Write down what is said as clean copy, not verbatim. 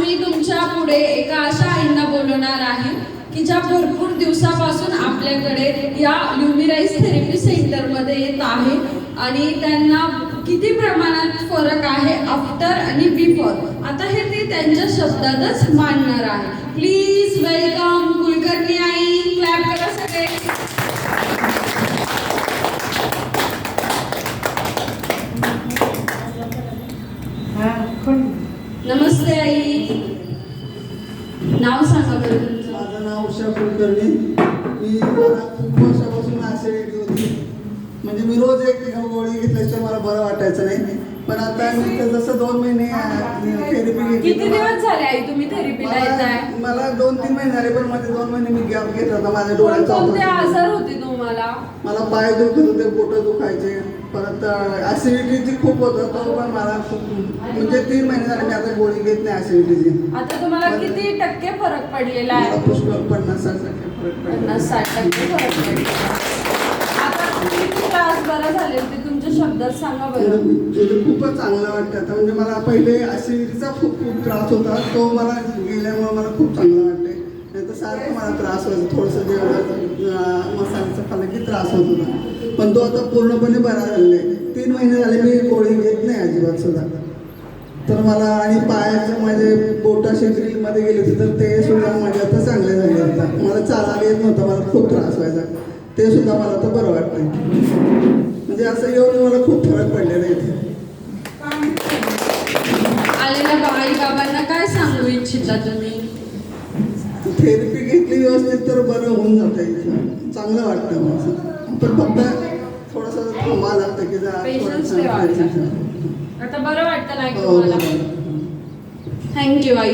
मी तुमच्या पुढे एका अशा आईंना बोलवणार आहे की ज्या भरपूर दिवसापासून आपल्याकडे या ल्युमिराईज थेरपी सेंटरमध्ये येत आहे आणि त्यांना किती प्रमाणात फरक आहे आफ्टर आणि बिफोर आता हे ते त्यांच्या शब्दातच मांडणार आहे. Please welcome Kulkarni I. Clap करा सगळे. नमस्ते आई. नाव सांगा बरं तुमचं. माझं नाव उषा कुलकर्णी. मला खूप वर्षापासून ऍसिडिटी होती. म्हणजे मी रोज एक गोळी घेतल्याशिवाय मला बरं वाटायचं नाही. पण आता मी जसं 2 महिने थेरपी घेतली. किती दिवस झाले आई तुम्ही थेरपीला येताय? मला 2-3 महिने झाले, पण मध्ये 2 महिने मी गॅप घेतला होता. माझ्या डोळ्याचा कोणते आजार होते तुम्हाला? मला पाय दुखत होते, पोट दुखायचे, परत ऍसिडिटीची खूप होतं. तो पण मला खूप म्हणजे 3 महिने झाले मी आता गोळी घेत नाही ऍसिडिटीची. आता तुम्हाला किती टक्के फरक पडलेला आहे? मला पुष्कळ 50-60% फरक पडला. 50-60% फरक पडलेला. आता किती त्रास बरा झाले ते तुमच्या शब्दात सांगा बरं. म्हणजे खूपच चांगलं वाटतं आता. म्हणजे मला पहिले ऍसिडिटीचा खूप त्रास होता, तो मला गेल्यामुळे मला खूप चांगलं वाटतंय. नाही तर सारखं मला त्रास व्हायचा, थोडंसं जेवणाचं मसाल्याचं खाल्लं की त्रास होत होता. पण तो आता पूर्णपणे बरा झालेला आहे. 3 महिने झाले मी गोळी घेत नाही अजिबात सुद्धा. तर मला आणि पायाचं माझे बोटाशी ड्रिलमध्ये गेले होते तर ते सुद्धा माझे आता चांगले झाले. आता मला चालायला येत नव्हतं, मला खूप त्रास व्हायचा, ते सुद्धा मला आता बरं वाटतंय. म्हणजे असं येऊन मला खूप फरक पडलेला आहे इथे. आलेल्या आई बाबांना काय सांगू इच्छिता तुम्ही? थेरपी घेतली व्यवस्थित तर बरं होऊन जातं इथं. चांगलं वाटतं मला. पण फक्त थोडंसं थांबावं लागतं की पेशन्स ठेवायचा. आता बरं वाटतं नाही तुम्हाला? थँक्यू आई.